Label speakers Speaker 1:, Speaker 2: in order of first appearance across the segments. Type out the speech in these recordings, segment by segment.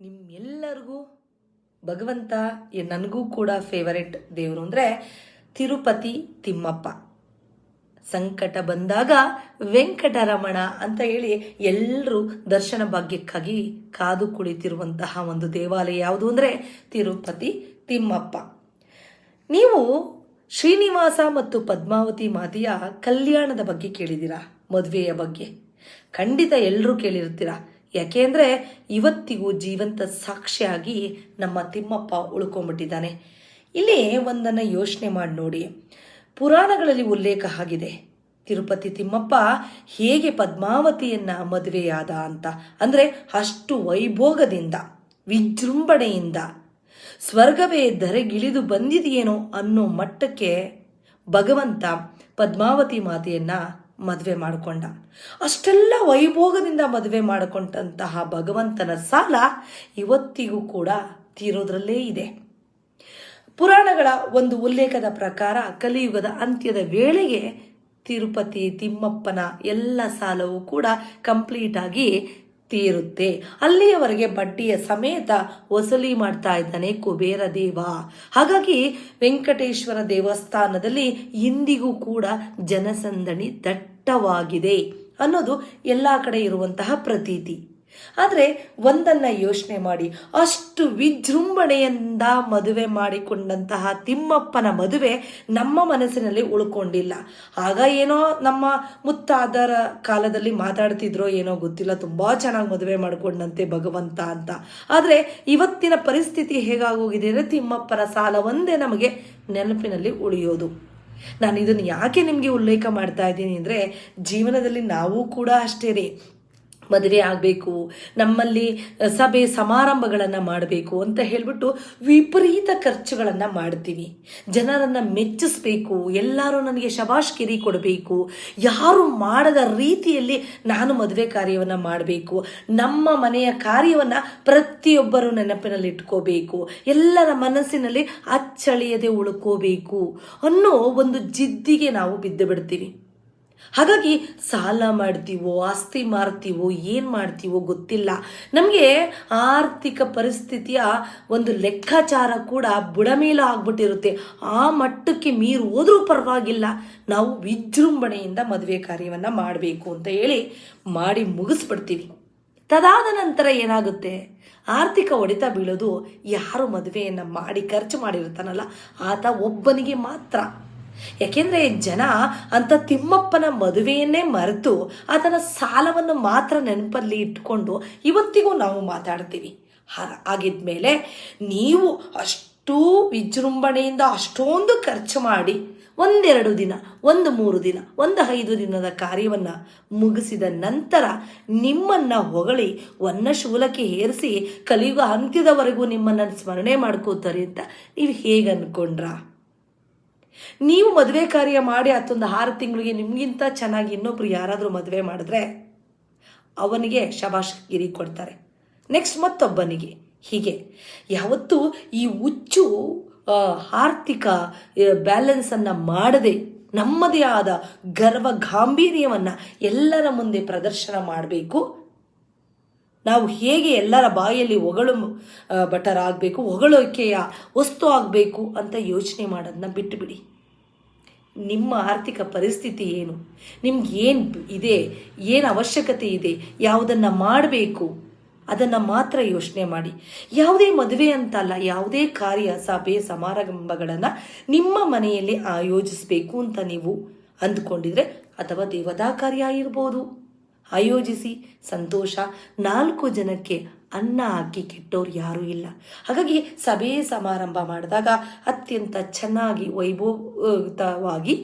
Speaker 1: ನಿಮ್ಮೆಲ್ಲರಿಗೂ ಭಗವಂತ ನನಗೂ ಕೂಡ ಫೇವರೆಟ್ ದೇವರು ಅಂದರೆ ತಿರುಪತಿ ತಿಮ್ಮಪ್ಪ. ಸಂಕಟ ಬಂದಾಗ ವೆಂಕಟರಮಣ ಅಂತ ಹೇಳಿ ಎಲ್ಲರೂ ದರ್ಶನ ಭಾಗ್ಯಕ್ಕಾಗಿ ಕಾದು ಕುಳಿತಿರುವಂತಹ ಒಂದು ದೇವಾಲಯ ಯಾವುದು ಅಂದರೆ ತಿರುಪತಿ ತಿಮ್ಮಪ್ಪ. ನೀವು ಶ್ರೀನಿವಾಸ ಮತ್ತು ಪದ್ಮಾವತಿ ಮಾತೆಯ ಕಲ್ಯಾಣದ ಬಗ್ಗೆ ಕೇಳಿದ್ದೀರಾ? ಮದುವೆಯ ಬಗ್ಗೆ ಖಂಡಿತ ಎಲ್ಲರೂ ಕೇಳಿರ್ತೀರಾ. ಯಾಕೆಂದರೆ ಇವತ್ತಿಗೂ ಜೀವಂತ ಸಾಕ್ಷಿಯಾಗಿ ನಮ್ಮ ತಿಮ್ಮಪ್ಪ ಉಳ್ಕೊಂಡ್ಬಿಟ್ಟಿದ್ದಾನೆ. ಇಲ್ಲಿ ಒಂದನ್ನು ಯೋಚನೆ ಮಾಡಿ ನೋಡಿ. ಪುರಾಣಗಳಲ್ಲಿ ಉಲ್ಲೇಖ ಆಗಿದೆ ತಿರುಪತಿ ತಿಮ್ಮಪ್ಪ ಹೇಗೆ ಪದ್ಮಾವತಿಯನ್ನು ಮದುವೆಯಾದ ಅಂತ. ಅಂದರೆ ಅಷ್ಟು ವೈಭೋಗದಿಂದ ವಿಜೃಂಭಣೆಯಿಂದ ಸ್ವರ್ಗವೇ ಧರೆಗಿಳಿದು ಬಂದಿದೆಯೇನೋ ಅನ್ನೋ ಮಟ್ಟಕ್ಕೆ ಭಗವಂತ ಪದ್ಮಾವತಿ ಮಾತೆಯನ್ನು ಮದುವೆ ಮಾಡಿಕೊಂಡ. ಅಷ್ಟೆಲ್ಲ ವೈಭೋಗದಿಂದ ಮದುವೆ ಮಾಡಿಕೊಂಡಂತಹ ಭಗವಂತನ ಸಾಲ ಇವತ್ತಿಗೂ ಕೂಡ ತೀರೋದ್ರಲ್ಲೇ ಇದೆ. ಪುರಾಣಗಳ ಒಂದು ಉಲ್ಲೇಖದ ಪ್ರಕಾರ ಕಲಿಯುಗದ ಅಂತ್ಯದ ವೇಳೆಗೆ ತಿರುಪತಿ ತಿಮ್ಮಪ್ಪನ ಎಲ್ಲ ಸಾಲವೂ ಕೂಡ ಕಂಪ್ಲೀಟ್ ಆಗಿ ತೀರುತ್ತೆ. ಅಲ್ಲಿಯವರೆಗೆ ಬಡ್ಡಿಯ ಸಮೇತ ವಸೂಲಿ ಮಾಡ್ತಾ ಇದ್ದಾನೆ ಕುಬೇರ ದೇವ. ಹಾಗಾಗಿ ವೆಂಕಟೇಶ್ವರ ದೇವಸ್ಥಾನದಲ್ಲಿ ಇಂದಿಗೂ ಕೂಡ ಜನಸಂದಣಿ ದಟ್ಟವಾಗಿದೆ ಅನ್ನೋದು ಎಲ್ಲ ಕಡೆ ಇರುವಂತಹ ಪ್ರತೀತಿ. ಆದರೆ ಒಂದನ್ನು ಯೋಚನೆ ಮಾಡಿ, ಅಷ್ಟು ವಿಜೃಂಭಣೆಯಿಂದ ಮದುವೆ ಮಾಡಿಕೊಂಡಂತಹ ತಿಮ್ಮಪ್ಪನ ಮದುವೆ ನಮ್ಮ ಮನಸ್ಸಿನಲ್ಲಿ ಉಳ್ಕೊಂಡಿಲ್ಲ. ಆಗ ಏನೋ ನಮ್ಮ ಮುತ್ತಾದರ ಕಾಲದಲ್ಲಿ ಮಾತಾಡ್ತಿದ್ರೋ ಏನೋ ಗೊತ್ತಿಲ್ಲ, ತುಂಬ ಚೆನ್ನಾಗಿ ಮದುವೆ ಮಾಡಿಕೊಂಡಂತೆ ಭಗವಂತ ಅಂತ. ಆದರೆ ಇವತ್ತಿನ ಪರಿಸ್ಥಿತಿ ಹೇಗಾಗೋಗಿದೆ ಅಂದರೆ ತಿಮ್ಮಪ್ಪನ ಸಾಲ ಒಂದೇ ನಮಗೆ ನೆನಪಿನಲ್ಲಿ ಉಳಿಯೋದು. ನಾನು ಇದನ್ನು ಯಾಕೆ ನಿಮಗೆ ಉಲ್ಲೇಖ ಮಾಡ್ತಾ ಇದ್ದೀನಿ ಅಂದರೆ, ಜೀವನದಲ್ಲಿ ನಾವು ಕೂಡ ಅಷ್ಟೇ ರೀ, ಮದುವೆ ಆಗಬೇಕು, ನಮ್ಮಲ್ಲಿ ಸಭೆ ಸಮಾರಂಭಗಳನ್ನು ಮಾಡಬೇಕು ಅಂತ ಹೇಳಿಬಿಟ್ಟು ವಿಪರೀತ ಖರ್ಚುಗಳನ್ನು ಮಾಡ್ತೀವಿ. ಜನರನ್ನು ಮೆಚ್ಚಿಸ್ಬೇಕು, ಎಲ್ಲರೂ ನನಗೆ ಶಬಾಷ್ಗಿರಿ ಕೊಡಬೇಕು, ಯಾರು ಮಾಡದ ರೀತಿಯಲ್ಲಿ ನಾನು ಮದುವೆ ಕಾರ್ಯವನ್ನು ಮಾಡಬೇಕು, ನಮ್ಮ ಮನೆಯ ಕಾರ್ಯವನ್ನು ಪ್ರತಿಯೊಬ್ಬರು ನೆನಪಿನಲ್ಲಿ ಇಟ್ಕೋಬೇಕು, ಎಲ್ಲರ ಮನಸ್ಸಿನಲ್ಲಿ ಅಚ್ಚಳಿಯದೆ ಉಳ್ಕೋಬೇಕು ಅನ್ನೋ ಒಂದು ಜಿದ್ದಿಗೆ ನಾವು ಬಿದ್ದು ಬಿಡ್ತೀವಿ. ಹಾಗಾಗಿ ಸಾಲ ಮಾಡ್ತೀವೋ, ಆಸ್ತಿ ಮಾರ್ತೀವೋ, ಏನು ಮಾಡ್ತೀವೋ ಗೊತ್ತಿಲ್ಲ. ನಮಗೆ ಆರ್ಥಿಕ ಪರಿಸ್ಥಿತಿಯ ಒಂದು ಲೆಕ್ಕಾಚಾರ ಕೂಡ ಬುಡಮೇಲ ಆಗ್ಬಿಟ್ಟಿರುತ್ತೆ. ಆ ಮಟ್ಟಕ್ಕೆ ಮೀರಿ ಹೋದ್ರೂ ಪರವಾಗಿಲ್ಲ, ನಾವು ವಿಜೃಂಭಣೆಯಿಂದ ಮದುವೆ ಕಾರ್ಯವನ್ನು ಮಾಡಬೇಕು ಅಂತ ಹೇಳಿ ಮಾಡಿ ಮುಗಿಸ್ಬಿಡ್ತೀವಿ. ತದಾದ ನಂತರ ಏನಾಗುತ್ತೆ? ಆರ್ಥಿಕ ಹೊಡೆತ ಬೀಳೋದು ಯಾರು ಮದುವೆಯನ್ನು ಮಾಡಿ ಖರ್ಚು ಮಾಡಿರ್ತಾನಲ್ಲ ಆತ ಒಬ್ಬನಿಗೆ ಮಾತ್ರ. ಯಾಕೆಂದರೆ ಜನ ಅಂತ ತಿಮ್ಮಪ್ಪನ ಮದುವೆಯನ್ನೇ ಮರೆತು ಆತನ ಸಾಲವನ್ನು ಮಾತ್ರ ನೆನಪಲ್ಲಿ ಇಟ್ಕೊಂಡು ಇವತ್ತಿಗೂ ನಾವು ಮಾತಾಡ್ತೀವಿ. ಆಗಿದ್ಮೇಲೆ ನೀವು ಅಷ್ಟೂ ವಿಜೃಂಭಣೆಯಿಂದ ಅಷ್ಟೊಂದು ಖರ್ಚು ಮಾಡಿ 1-2 ದಿನ, 1-3 ದಿನ, 5 ದಿನದ ಕಾರ್ಯವನ್ನು ಮುಗಿಸಿದ ನಂತರ ನಿಮ್ಮನ್ನು ಹೊಗಳಿ ಶೂಲಕ್ಕೆ ಏರಿಸಿ ಕಲಿಯುಗ ಅಂತ್ಯದವರೆಗೂ ನಿಮ್ಮನ್ನು ಸ್ಮರಣೆ ಮಾಡ್ಕೋತಾರೆ ಅಂತ ನೀವು ಹೇಗೆ ಅಂದ್ಕೊಂಡ್ರಾ? ನೀವು ಮದುವೆ ಕಾರ್ಯ ಮಾಡಿ 6 ತಿಂಗಳಿಗೆ ನಿಮಗಿಂತ ಚೆನ್ನಾಗಿ ಇನ್ನೊಬ್ರು ಯಾರಾದರೂ ಮದುವೆ ಮಾಡಿದ್ರೆ ಅವನಿಗೆ ಶಬಾಷ್ಗಿರಿ ಕೊಡ್ತಾರೆ, ನೆಕ್ಸ್ಟ್ ಮತ್ತೊಬ್ಬನಿಗೆ. ಹೀಗೆ ಯಾವತ್ತೂ ಈ ಹುಚ್ಚು ಆರ್ಥಿಕ ಬ್ಯಾಲೆನ್ಸನ್ನು ಮಾಡದೆ ನಮ್ಮದೇ ಆದ ಗರ್ವ ಗಾಂಭೀರ್ಯವನ್ನು ಎಲ್ಲರ ಮುಂದೆ ಪ್ರದರ್ಶನ ಮಾಡಬೇಕು. ನಾವು ಹೇಗೆ ಎಲ್ಲರ ಬಾಯಲ್ಲಿ ಬಟರಾಗಬೇಕು, ಹೊಗಳೋಕೆಯ ವಸ್ತು ಆಗಬೇಕು ಅಂತ ಯೋಚನೆ ಮಾಡೋದನ್ನ ಬಿಟ್ಟುಬಿಡಿ. ನಿಮ್ಮ ಆರ್ಥಿಕ ಪರಿಸ್ಥಿತಿ ಏನು, ನಿಮ್ಗೆ ಏನು ಇದೆ, ಏನು ಅವಶ್ಯಕತೆ ಇದೆ, ಯಾವುದನ್ನು ಮಾಡಬೇಕು ಅದನ್ನು ಮಾತ್ರ ಯೋಚನೆ ಮಾಡಿ. ಯಾವುದೇ ಮದುವೆ ಅಂತಲ್ಲ, ಯಾವುದೇ ಕಾರ್ಯ ಸಭೆ ಸಮಾರಂಭಗಳನ್ನು ನಿಮ್ಮ ಮನೆಯಲ್ಲಿ ಆಯೋಜಿಸಬೇಕು ಅಂತ ನೀವು ಅಂದ್ಕೊಂಡಿದ್ರೆ, ಅಥವಾ ದೇವತಾ ಕಾರ್ಯ ಇರ್ಬೋದು, ಆಯೋಜಿಸಿ ಸಂತೋಷ. 4 ಜನಕ್ಕೆ ಅನ್ನ ಹಾಕಿ ಕೆಟ್ಟೋರು ಯಾರೂ ಇಲ್ಲ. ಹಾಗಾಗಿ ಸಭೆ ಸಮಾರಂಭ ಮಾಡಿದಾಗ ಅತ್ಯಂತ ಚೆನ್ನಾಗಿ ವೈಭವವಾಗಿ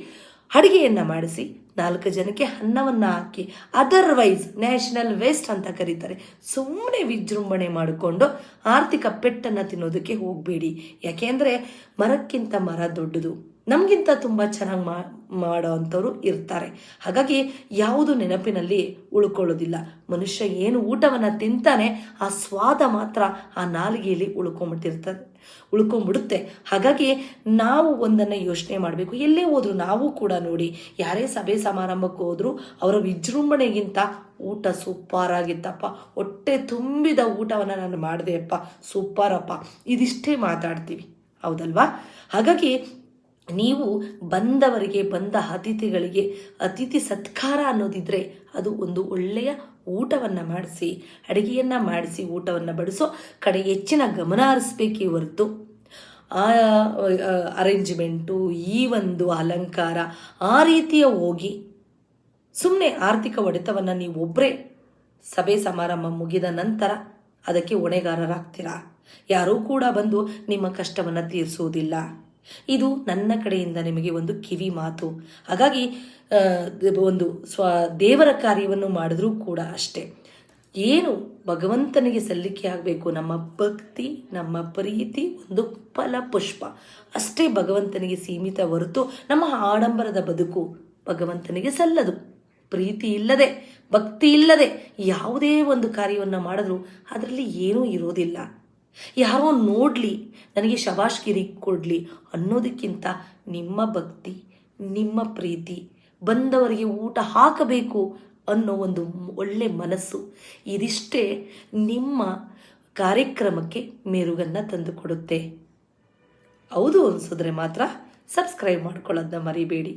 Speaker 1: ಅಡುಗೆಯನ್ನು ಮಾಡಿಸಿ 4 ಜನಕ್ಕೆ ಅನ್ನವನ್ನು ಹಾಕಿ, ಅದರ್ವೈಸ್ ನ್ಯಾಷನಲ್ ವೇಸ್ಟ್ ಅಂತ ಕರೀತಾರೆ, ಸುಮ್ಮನೆ ವಿಜೃಂಭಣೆ ಮಾಡಿಕೊಂಡು ಆರ್ಥಿಕ ಪೆಟ್ಟನ್ನು ತಿನ್ನೋದಕ್ಕೆ ಹೋಗಬೇಡಿ. ಯಾಕೆಂದರೆ ಮರಕ್ಕಿಂತ ಮರ ದೊಡ್ಡದು, ನಮಗಿಂತ ತುಂಬ ಚೆನ್ನಾಗಿ ಮಾಡೋ ಅಂಥವ್ರು ಇರ್ತಾರೆ. ಹಾಗಾಗಿ ಯಾವುದು ನೆನಪಿನಲ್ಲಿ ಉಳ್ಕೊಳ್ಳೋದಿಲ್ಲ. ಮನುಷ್ಯ ಏನು ಊಟವನ್ನು ತಿಂತಾನೆ ಆ ಸ್ವಾದ ಮಾತ್ರ ಆ ನಾಲಿಗೆಯಲ್ಲಿ ಉಳ್ಕೊಂಡ್ಬಿಡುತ್ತೆ. ಹಾಗಾಗಿ ನಾವು ಒಂದನ್ನು ಯೋಚನೆ ಮಾಡಬೇಕು. ಎಲ್ಲೇ ಹೋದ್ರು ನಾವು ಕೂಡ ನೋಡಿ, ಯಾರೇ ಸಭೆ ಸಮಾರಂಭಕ್ಕೆ ಹೋದ್ರು ಅವರ ವಿಜೃಂಭಣೆಗಿಂತ ಊಟ ಸೂಪರ್ ಆಗಿತ್ತಪ್ಪ, ಹೊಟ್ಟೆ ತುಂಬಿದ ಊಟವನ್ನು ನಾನು ಮಾಡಿದೆಯಪ್ಪ, ಸೂಪರಪ್ಪ, ಇದಿಷ್ಟೇ ಮಾತಾಡ್ತೀವಿ, ಹೌದಲ್ವಾ? ಹಾಗಾಗಿ ನೀವು ಬಂದವರಿಗೆ, ಬಂದ ಅತಿಥಿಗಳಿಗೆ ಅತಿಥಿ ಸತ್ಕಾರ ಅನ್ನೋದಿದ್ರೆ ಅದು ಒಂದು ಒಳ್ಳೆಯ ಊಟವನ್ನು ಮಾಡಿಸಿ, ಅಡುಗೆಯನ್ನು ಮಾಡಿಸಿ ಊಟವನ್ನು ಬಡಿಸೋ ಕಡೆ ಹೆಚ್ಚಿನ ಗಮನ ಹರಿಸ್ಬೇಕೇ ಹೊರತು ಆ ಅರೇಂಜ್ಮೆಂಟು, ಈ ಒಂದು ಅಲಂಕಾರ, ಆ ರೀತಿಯ ಹೋಗಿ ಸುಮ್ಮನೆ ಆರ್ಥಿಕ ಹೊಡೆತವನ್ನು ನೀವು ಒಬ್ಬರೇ ಸಭೆ ಸಮಾರಂಭ ಮುಗಿದ ನಂತರ ಅದಕ್ಕೆ ಹೊಣೆಗಾರರಾಗ್ತೀರಾ. ಯಾರೂ ಕೂಡ ಬಂದು ನಿಮ್ಮ ಕಷ್ಟವನ್ನು ತೀರಿಸುವುದಿಲ್ಲ. ಇದು ನನ್ನ ಕಡೆಯಿಂದ ನಿಮಗೆ ಒಂದು ಕಿವಿ ಮಾತು. ಹಾಗಾಗಿ ಒಂದು ದೇವರ ಕಾರ್ಯವನ್ನು ಮಾಡಿದ್ರೂ ಕೂಡ ಅಷ್ಟೇ, ಏನು ಭಗವಂತನಿಗೆ ಸಲ್ಲಿಕೆ ಆಗಬೇಕು, ನಮ್ಮ ಭಕ್ತಿ, ನಮ್ಮ ಪ್ರೀತಿ, ಒಂದು ಫಲಪುಷ್ಪ ಅಷ್ಟೇ ಭಗವಂತನಿಗೆ ಸೀಮಿತ ಹೊರತು ನಮ್ಮ ಆಡಂಬರದ ಬದುಕು ಭಗವಂತನಿಗೆ ಸಲ್ಲದು. ಪ್ರೀತಿ ಇಲ್ಲದೆ, ಭಕ್ತಿ ಇಲ್ಲದೆ ಯಾವುದೇ ಒಂದು ಕಾರ್ಯವನ್ನು ಮಾಡಿದ್ರೂ ಅದರಲ್ಲಿ ಏನೂ ಇರೋದಿಲ್ಲ. ಯಾರೋ ನೋಡಲಿ, ನನಗೆ ಶಬಾಷ್ಗಿರಿ ಕೊಡಲಿ ಅನ್ನೋದಕ್ಕಿಂತ ನಿಮ್ಮ ಭಕ್ತಿ, ನಿಮ್ಮ ಪ್ರೀತಿ, ಬಂದವರಿಗೆ ಊಟ ಹಾಕಬೇಕು ಅನ್ನೋ ಒಂದು ಒಳ್ಳೆ ಮನಸ್ಸು, ಇದಿಷ್ಟೇ ನಿಮ್ಮ ಕಾರ್ಯಕ್ರಮಕ್ಕೆ ಮೆರುಗನ್ನು ತಂದುಕೊಡುತ್ತೆ. ಹೌದು ಅನಿಸಿದ್ರೆ ಮಾತ್ರ ಸಬ್ಸ್ಕ್ರೈಬ್ ಮಾಡ್ಕೊಳ್ಳೋದನ್ನ ಮರಿಬೇಡಿ.